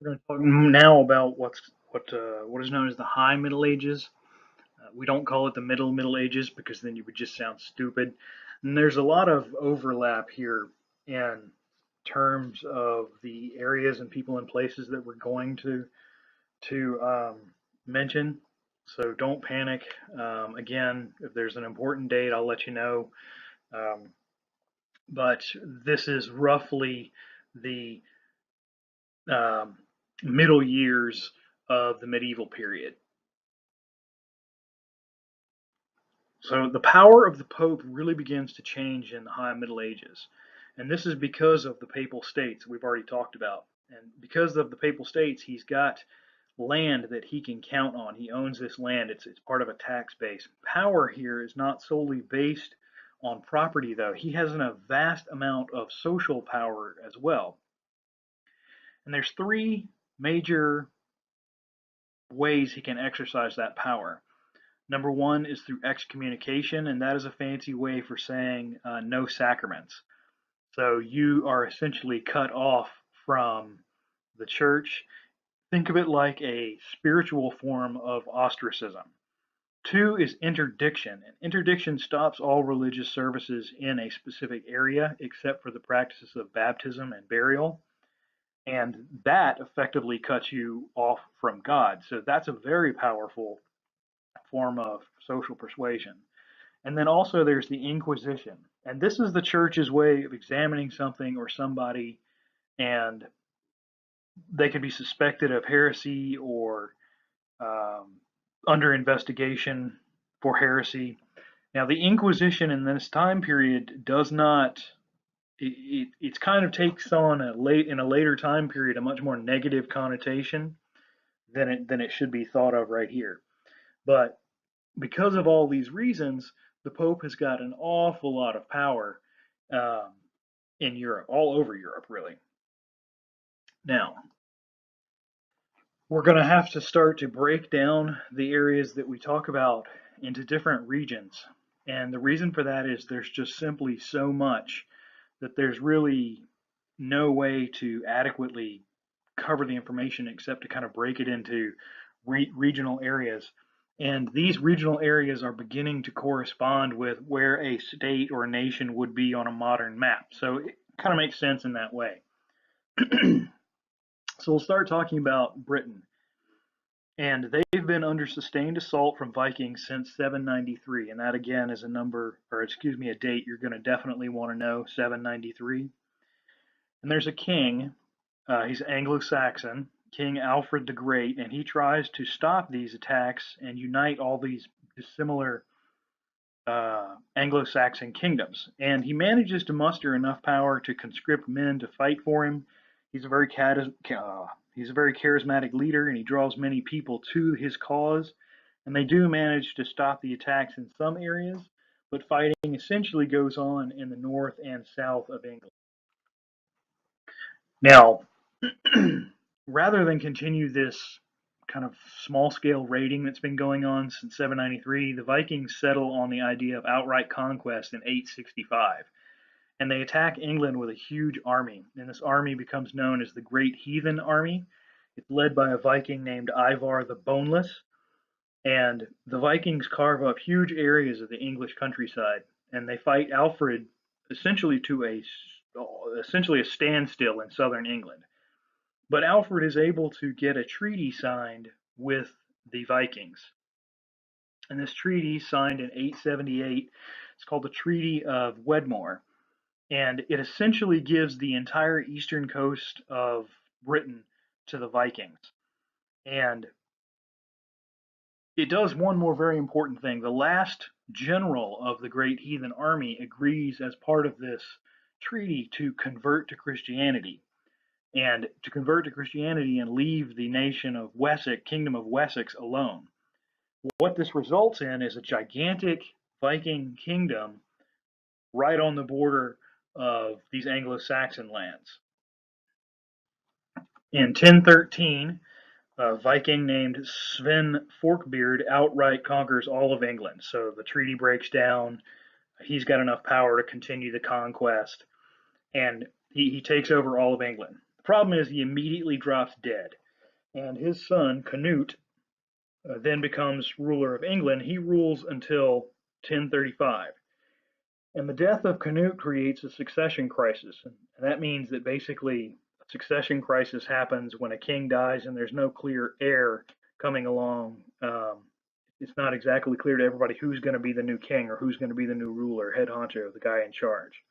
We're going to talk now about what is known as the High Middle Ages. We don't call it the Middle Ages because then you would just sound stupid. And there's a lot of overlap here in terms of the areas and people and places that we're going to mention. So don't panic. Again, if there's an important date, I'll let you know. Um, but this is roughly the um, middle years of the medieval period. So the power of the Pope really begins to change in the High Middle Ages. And this is because of the Papal States we've already talked about. And because of the Papal States, he's got land that he can count on. He owns this land, it's part of a tax base. Power here is not solely based on property, though. He has a vast amount of social power as well. And there's three major ways he can exercise that power. Number one is through excommunication, and that is a fancy way for saying no sacraments. So you are essentially cut off from the church. Think of it like a spiritual form of ostracism. Two is interdiction. And interdiction stops all religious services in a specific area except for the practices of baptism and burial. And that effectively cuts you off from God. So that's a very powerful form of social persuasion. And then also there's the Inquisition. And this is the church's way of examining something or somebody, and they could be suspected of heresy or um, under investigation for heresy. Now, the Inquisition in this time period does not. It kind of takes on in a later time period a much more negative connotation than it should be thought of right here. But because of all these reasons, the Pope has got an awful lot of power um, in Europe, all over Europe, really. Now, we're going to have to start to break down the areas that we talk about into different regions. And the reason for that is there's just simply so much that there's really no way to adequately cover the information except to kind of break it into regional areas. And these regional areas are beginning to correspond with where a state or a nation would be on a modern map. So it kind of makes sense in that way. So we'll start talking about Britain. And they've been under sustained assault from Vikings since 793. And that again is a number, or excuse me, a date you're going to definitely want to know, 793. And there's a king, he's Anglo-Saxon, King Alfred the Great, and he tries to stop these attacks and unite all these dissimilar Anglo-Saxon kingdoms. And he manages to muster enough power to conscript men to fight for him. He's a very charismatic leader, and he draws many people to his cause. And they do manage to stop the attacks in some areas, but fighting essentially goes on in the north and south of England. Now, rather than continue this kind of small scale raiding that's been going on since 793, the Vikings settle on the idea of outright conquest in 865. And they attack England with a huge army. And this army becomes known as the Great Heathen Army. It's led by a Viking named Ivar the Boneless. And the Vikings carve up huge areas of the English countryside. And they fight Alfred essentially to a standstill in southern England. But Alfred is able to get a treaty signed with the Vikings. And this treaty, signed in 878, it's called the Treaty of Wedmore. And it essentially gives the entire eastern coast of Britain to the Vikings. And it does one more very important thing. The last general of the Great Heathen Army agrees as part of this treaty to convert to Christianity. And to convert to Christianity and leave the nation of Wessex, Kingdom of Wessex, alone. What this results in is a gigantic Viking kingdom right on the border of these Anglo-Saxon lands. In 1013, a Viking named Sven Forkbeard outright conquers all of England. So the treaty breaks down. He's got enough power to continue the conquest, and he takes over all of England. The problem is he immediately drops dead, and his son, Canute, then becomes ruler of England. He rules until 1035. And the death of Canute creates a succession crisis. And that means that basically a succession crisis happens when a king dies and there's no clear heir coming along. It's not exactly clear to everybody who's going to be the new king or who's going to be the new ruler, head honcho, the guy in charge.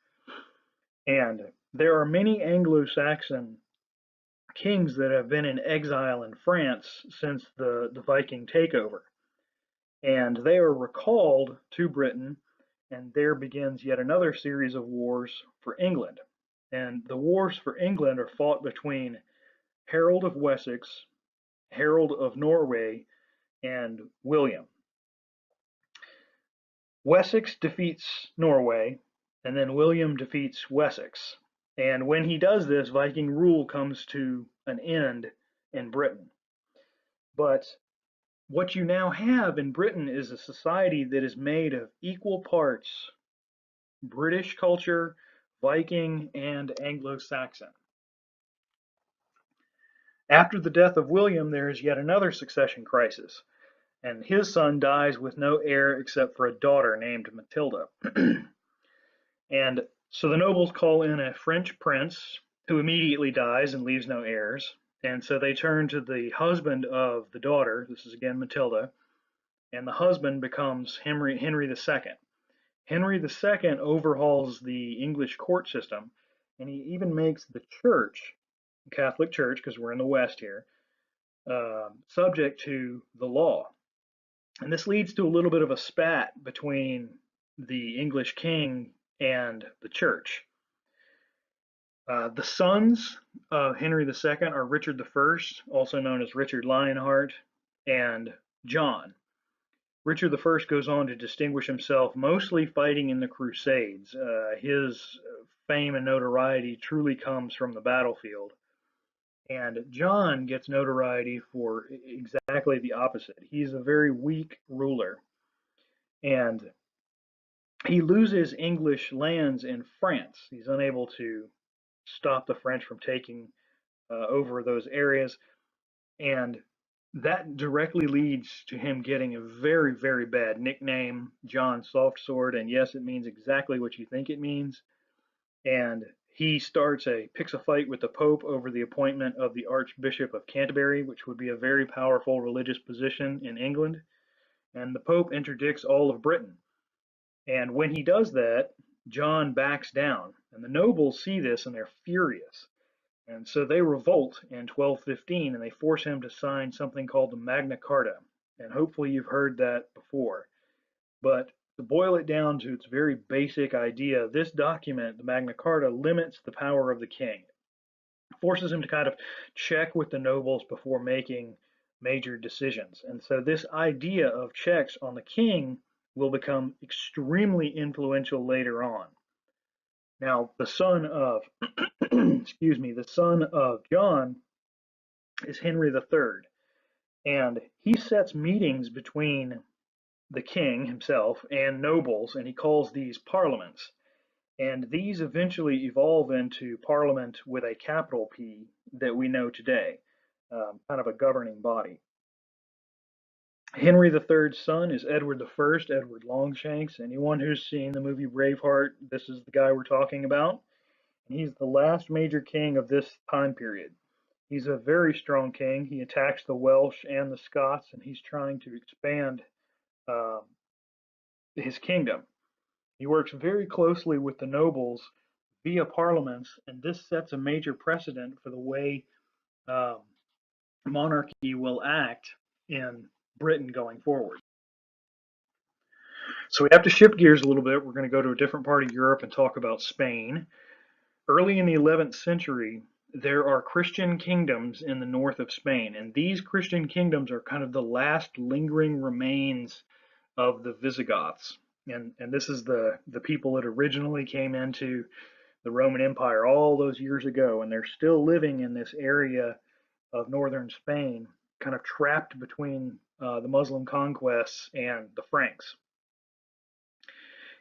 And there are many Anglo-Saxon kings that have been in exile in France since the Viking takeover. And they are recalled to Britain, and there begins yet another series of wars for England. And the wars for England are fought between Harold of Wessex, Harold of Norway, and William. Wessex defeats Norway, and then William defeats Wessex. And when he does this, Viking rule comes to an end in Britain. But what you now have in Britain is a society that is made of equal parts British culture, Viking, and Anglo-Saxon. After the death of William, there is yet another succession crisis, and his son dies with no heir except for a daughter named Matilda. And so the nobles call in a French prince who immediately dies and leaves no heirs. And so they turn to the husband of the daughter, this is again Matilda, and the husband becomes Henry II. Henry II overhauls the English court system, and he even makes the church, the Catholic Church, because we're in the West here, subject to the law. And this leads to a little bit of a spat between the English king and the church. The sons of Henry II are Richard I, also known as Richard Lionheart, and John. Richard I goes on to distinguish himself mostly fighting in the Crusades. His fame and notoriety truly comes from the battlefield. And John gets notoriety for exactly the opposite. He's a very weak ruler. And he loses English lands in France. He's unable to stop the French from taking over those areas. And that directly leads to him getting a very, very bad nickname, John Softsword. And yes, it means exactly what you think it means. And he picks a fight with the Pope over the appointment of the Archbishop of Canterbury, which would be a very powerful religious position in England. And the Pope interdicts all of Britain. And when he does that, John backs down. And the nobles see this and they're furious. And so they revolt in 1215 and they force him to sign something called the Magna Carta. And hopefully you've heard that before. But to boil it down to its very basic idea, this document, the Magna Carta, limits the power of the king. It forces him to kind of check with the nobles before making major decisions. And so this idea of checks on the king will become extremely influential later on. Now, the son of, the son of John is Henry III, and he sets meetings between the king himself and nobles, and he calls these parliaments. And these eventually evolve into parliament with a capital P that we know today, kind of a governing body. Henry III's son is Edward I, Edward Longshanks. Anyone who's seen the movie Braveheart, this is the guy we're talking about. And he's the last major king of this time period. He's a very strong king. He attacks the Welsh and the Scots, and he's trying to expand his kingdom. He works very closely with the nobles via parliaments, and this sets a major precedent for the way monarchy will act in Britain going forward. So we have to shift gears a little bit. We're going to go to a different part of Europe and talk about Spain. Early in the 11th century, there are Christian kingdoms in the north of Spain, and these Christian kingdoms are kind of the last lingering remains of the Visigoths. And this is the people that originally came into the Roman Empire all those years ago, and they're still living in this area of northern Spain, kind of trapped between the Muslim conquests and the Franks.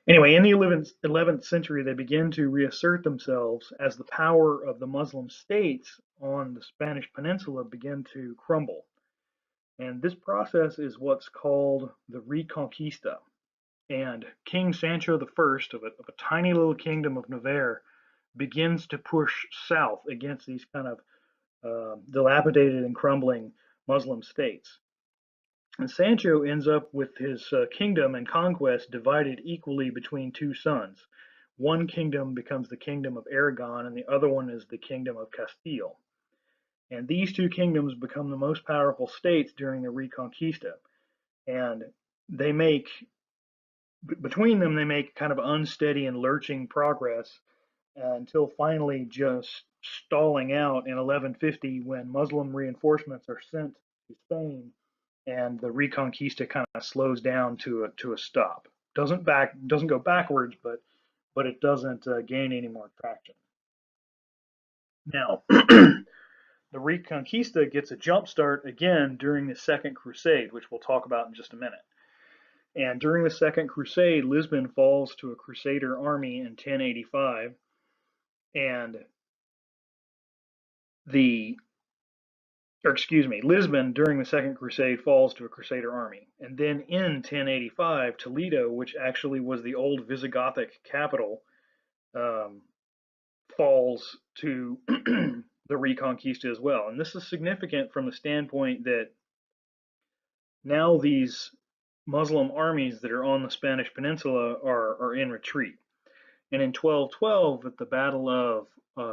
Anyway, in the 11th century, they begin to reassert themselves as the power of the Muslim states on the Spanish Peninsula begin to crumble. And this process is what's called the Reconquista. And King Sancho I of a tiny little kingdom of Navarre begins to push south against these kind of dilapidated and crumbling Muslim states. And Sancho ends up with his kingdom and conquest divided equally between two sons. One kingdom becomes the kingdom of Aragon, and the other one is the kingdom of Castile. And these two kingdoms become the most powerful states during the Reconquista. And they make, between them, they make kind of unsteady and lurching progress until finally just stalling out in 1150 when Muslim reinforcements are sent to Spain and the Reconquista kind of slows down to a stop. Doesn't go backwards, but it doesn't gain any more traction. Now, the Reconquista gets a jump start again during the Second Crusade, which we'll talk about in just a minute. And during the Second Crusade, Lisbon falls to a Crusader army in 1085, and Lisbon during the Second Crusade falls to a Crusader army. And then in 1085, Toledo, which actually was the old Visigothic capital, um, falls to the Reconquista as well. And this is significant from the standpoint that now these Muslim armies that are on the Spanish Peninsula are in retreat. And in 1212, at the Battle of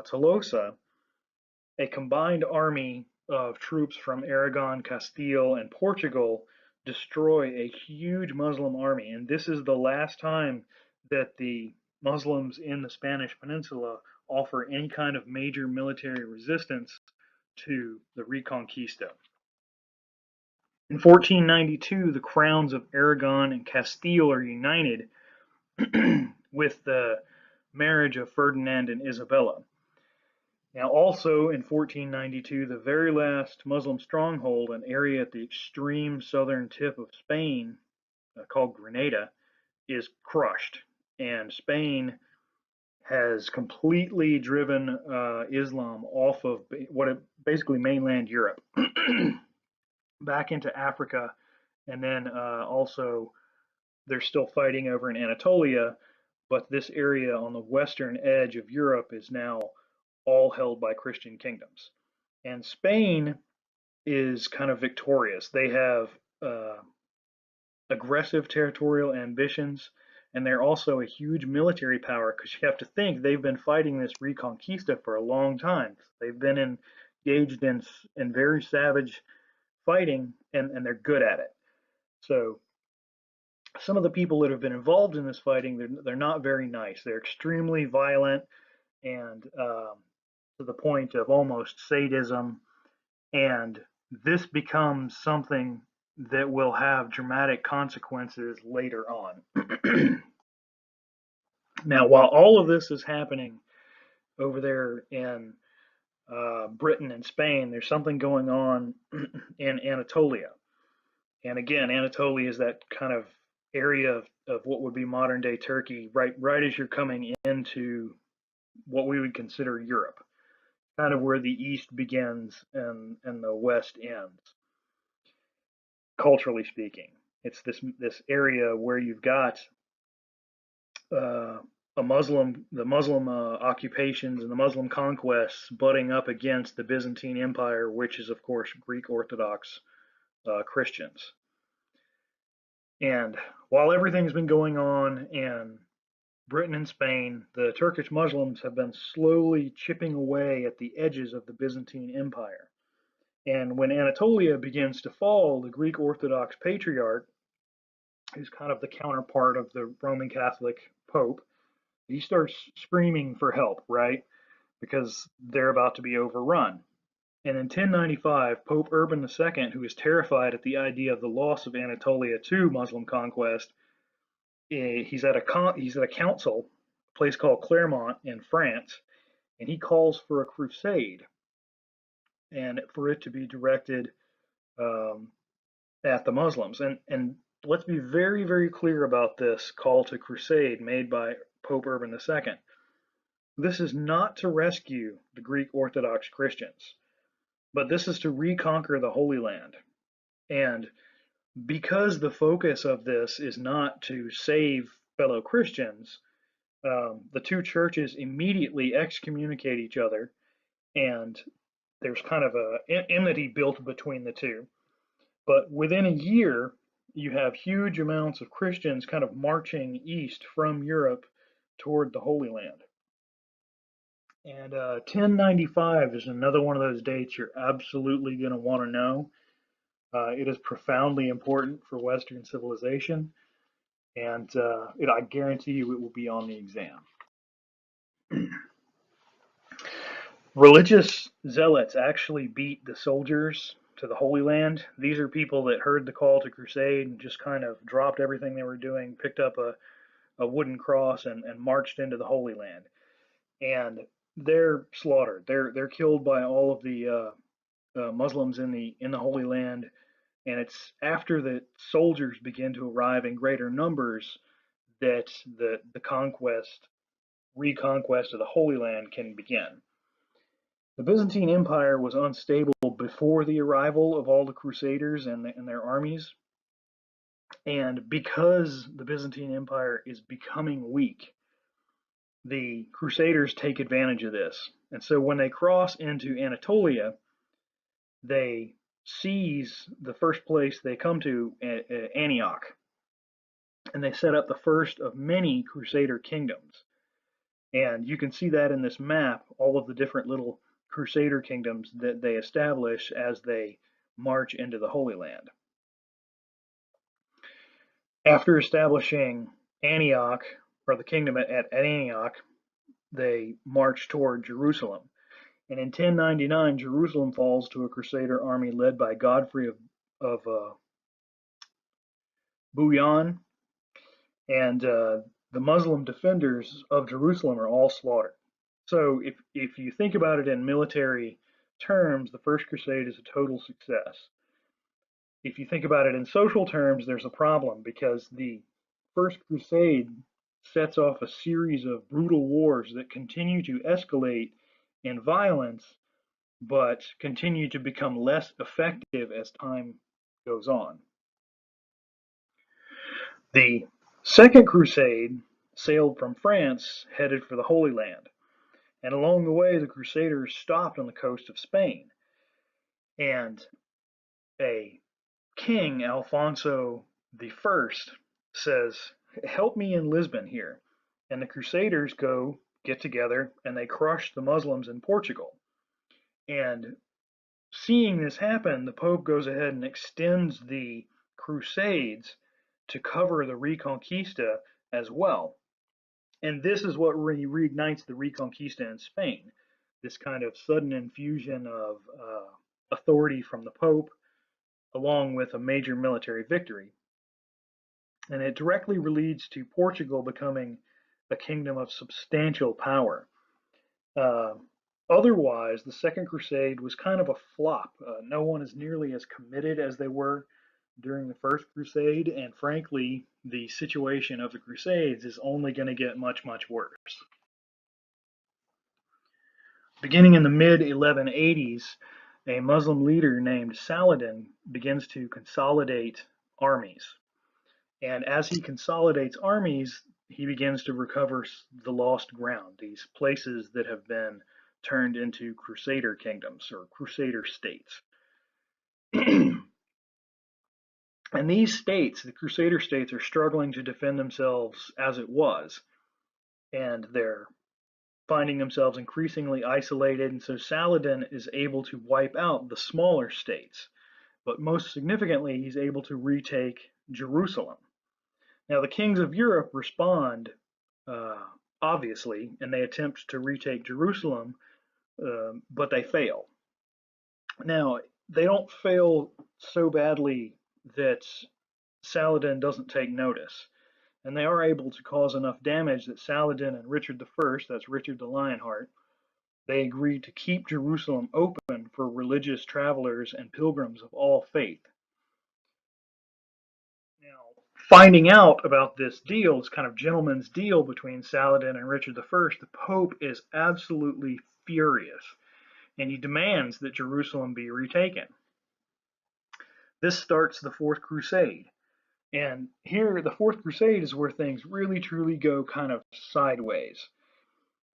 Tolosa, a combined army of troops from Aragon, Castile, and Portugal destroy a huge Muslim army. And this is the last time that the Muslims in the Spanish Peninsula offer any kind of major military resistance to the Reconquista. In 1492, the crowns of Aragon and Castile are united with the marriage of Ferdinand and Isabella. Now, also in 1492, the very last Muslim stronghold, an area at the extreme southern tip of Spain called Granada, is crushed, and Spain has completely driven Islam off of basically mainland Europe back into Africa, and then also they're still fighting over in Anatolia, but this area on the western edge of Europe is now all held by Christian kingdoms. And Spain is kind of victorious. They have aggressive territorial ambitions, and they're also a huge military power because you have to think they've been fighting this Reconquista for a long time. They've been engaged in very savage fighting, and they're good at it. So some of the people that have been involved in this fighting, they're not very nice. They're extremely violent and to the point of almost sadism. And this becomes something that will have dramatic consequences later on. Now, while all of this is happening over there in Britain and Spain, there's something going on in Anatolia. And again, Anatolia is that kind of area of what would be modern day Turkey, right as you're coming into what we would consider Europe, kind of where the East begins and the West ends, culturally speaking. It's this area where you've got the Muslim occupations and the Muslim conquests butting up against the Byzantine Empire, which is of course Greek Orthodox Christians. And while everything's been going on in Britain and Spain, the Turkish Muslims have been slowly chipping away at the edges of the Byzantine Empire. And when Anatolia begins to fall, the Greek Orthodox Patriarch, who's kind of the counterpart of the Roman Catholic Pope, he starts screaming for help, right? Because they're about to be overrun. And in 1095, Pope Urban II, who is terrified at the idea of the loss of Anatolia to Muslim conquest, he's at a council, a place called Clermont in France, and he calls for a crusade, and for it to be directed at the Muslims. And let's be very, very clear about this call to crusade made by Pope Urban II. This is not to rescue the Greek Orthodox Christians, but this is to reconquer the Holy Land. And because the focus of this is not to save fellow Christians, the two churches immediately excommunicate each other, and there's kind of a enmity built between the two. But within a year, you have huge amounts of Christians kind of marching east from Europe toward the Holy Land. And 1095 is another one of those dates you're absolutely going to want to know. It is profoundly important for Western civilization, and I guarantee you it will be on the exam. Religious zealots actually beat the soldiers to the Holy Land. These are people that heard the call to crusade and just kind of dropped everything they were doing, picked up a wooden cross, and marched into the Holy Land. And they're slaughtered. They're killed by all of the Muslims in the Holy Land. And it's after the soldiers begin to arrive in greater numbers that the reconquest of the Holy Land can begin. The Byzantine Empire was unstable before the arrival of all the Crusaders and their armies. And because the Byzantine Empire is becoming weak, the Crusaders take advantage of this. And so when they cross into Anatolia, they seize the first place they come to, Antioch, and they set up the first of many Crusader kingdoms. And you can see that in this map, all of the different little Crusader kingdoms that they establish as they march into the Holy Land. After establishing Antioch, or the kingdom at Antioch, they march toward Jerusalem. And in 1099, Jerusalem falls to a Crusader army led by Godfrey of Bouillon, and the Muslim defenders of Jerusalem are all slaughtered. So if you think about it in military terms, the First Crusade is a total success. If you think about it in social terms, there's a problem because the First Crusade sets off a series of brutal wars that continue to escalate in violence, but continue to become less effective as time goes on. The Second Crusade sailed from France, headed for the Holy Land. And along the way, the Crusaders stopped on the coast of Spain. And a king, Alfonso I, says, "Help me in Lisbon here." And the Crusaders get together, and they crush the Muslims in Portugal. And seeing this happen, the Pope goes ahead and extends the Crusades to cover the Reconquista as well. And this is what reignites the Reconquista in Spain, this kind of sudden infusion of authority from the Pope, along with a major military victory. And it directly leads to Portugal becoming a kingdom of substantial power. Uh, Otherwise, the Second Crusade was kind of a flop. No one is nearly as committed as they were during the First Crusade, and frankly, the situation of the Crusades is only going to get much, much worse. Beginning in the mid 1180s, a Muslim leader named Saladin begins to consolidate armies. And as he consolidates armies, he begins to recover the lost ground, these places that have been turned into Crusader kingdoms or Crusader states. And these states, the Crusader states, are struggling to defend themselves as it was. And they're finding themselves increasingly isolated. And so Saladin is able to wipe out the smaller states. But most significantly, he's able to retake Jerusalem. Now, the kings of Europe respond, obviously, and they attempt to retake Jerusalem, but they fail. Now, they don't fail so badly that Saladin doesn't take notice, and they are able to cause enough damage that Saladin and Richard I, that's Richard the Lionheart, they agreed to keep Jerusalem open for religious travelers and pilgrims of all faith. Now, finding out about this deal, this kind of gentleman's deal between Saladin and Richard I, the Pope is absolutely furious, and he demands that Jerusalem be retaken. This starts the Fourth Crusade. And here, the Fourth Crusade is where things really truly go kind of sideways.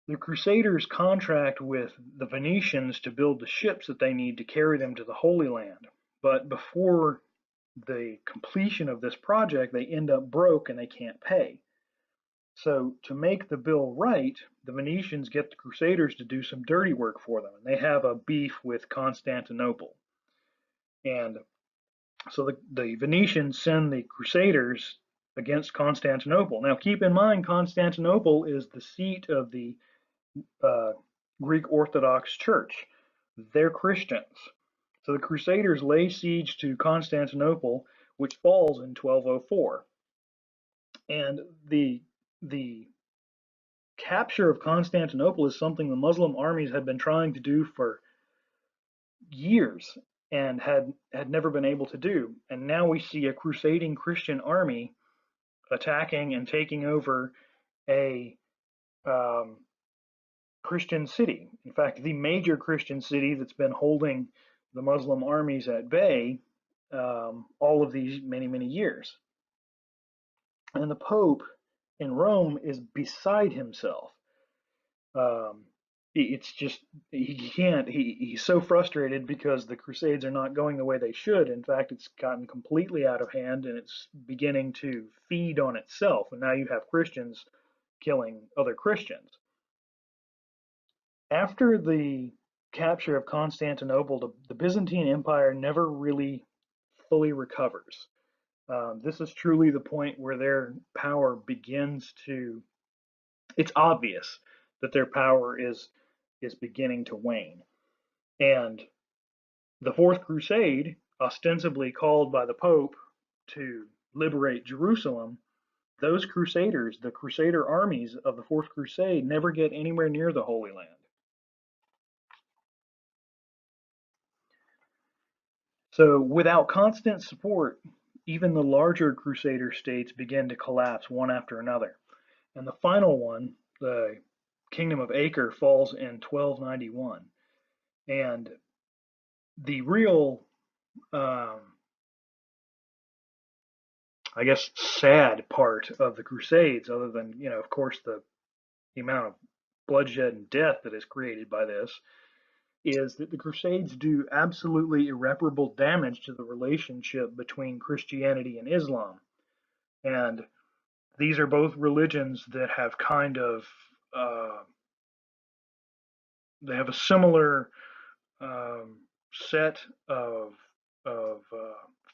The Crusaders contract with the Venetians to build the ships that they need to carry them to the Holy Land. But before the completion of this project, they end up broke and they can't pay. So to make the bill right, the Venetians get the Crusaders to do some dirty work for them. And they have a beef with Constantinople. And so the Venetians send the Crusaders against Constantinople. Now keep in mind, Constantinople is the seat of the Greek Orthodox Church. They're Christians. So the Crusaders lay siege to Constantinople, which falls in 1204. And the capture of Constantinople is something the Muslim armies had been trying to do for years and had never been able to do. And now we see a crusading Christian army attacking and taking over a Christian city. In fact, the major Christian city that's been holding the Muslim armies at bay all of these many years. And the Pope in Rome is beside himself. It's just he can't. He's so frustrated because the Crusades are not going the way they should. In fact, it's gotten completely out of hand and it's beginning to feed on itself. And now you have Christians killing other Christians. After the capture of Constantinople, the Byzantine Empire never really fully recovers. This is truly the point where their power begins to. It's obvious that their power is beginning to wane. And the Fourth Crusade, ostensibly called by the Pope to liberate Jerusalem, those crusaders, the crusader armies of the Fourth Crusade, never get anywhere near the Holy Land. So without constant support, even the larger crusader states begin to collapse one after another. And the final one, the Kingdom of Acre, falls in 1291. And the real, I guess, sad part of the Crusades, other than, of course, the amount of bloodshed and death that is created by this, is that the Crusades do absolutely irreparable damage to the relationship between Christianity and Islam. And these are both religions that have kind of, they have a similar set of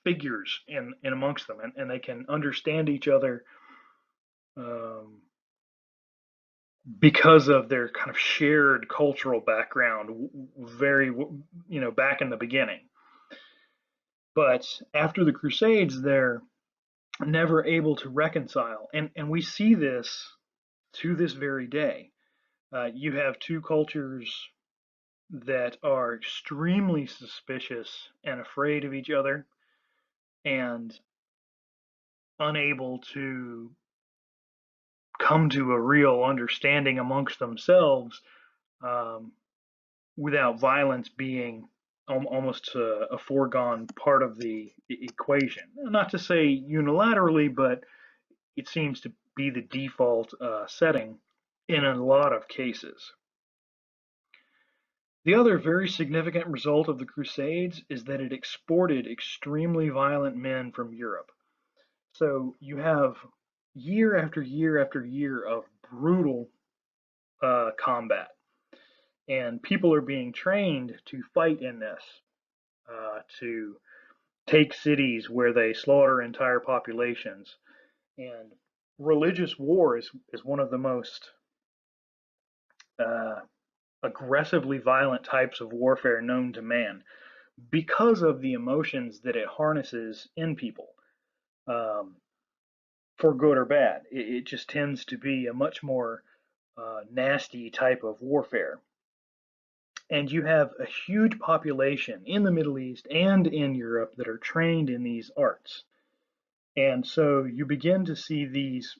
figures in amongst them, and they can understand each other because of their kind of shared cultural background, very back in the beginning. But after the Crusades, they're never able to reconcile, and we see this to this very day. You have two cultures that are extremely suspicious and afraid of each other and unable to come to a real understanding amongst themselves without violence being almost a foregone part of the equation. Not to say unilaterally, but it seems to be the default setting in a lot of cases. The other very significant result of the Crusades is that it exported extremely violent men from Europe. So you have year after year after year of brutal combat, and people are being trained to fight in this, to take cities where they slaughter entire populations. And religious war is one of the most aggressively violent types of warfare known to man because of the emotions that it harnesses in people, for good or bad. It just tends to be a much more nasty type of warfare. And you have a huge population in the Middle East and in Europe that are trained in these arts. And so you begin to see these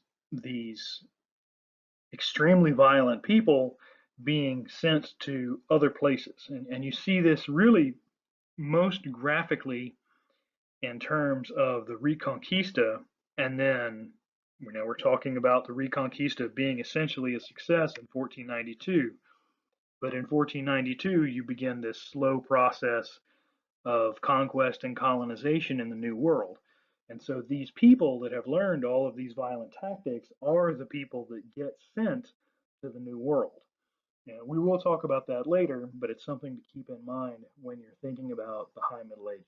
extremely violent people being sent to other places. And you see this really most graphically in terms of the Reconquista. And then, we're talking about the Reconquista being essentially a success in 1492. But in 1492, you begin this slow process of conquest and colonization in the New World. And so these people that have learned all of these violent tactics are the people that get sent to the New World. And we will talk about that later, but it's something to keep in mind when you're thinking about the High Middle Ages.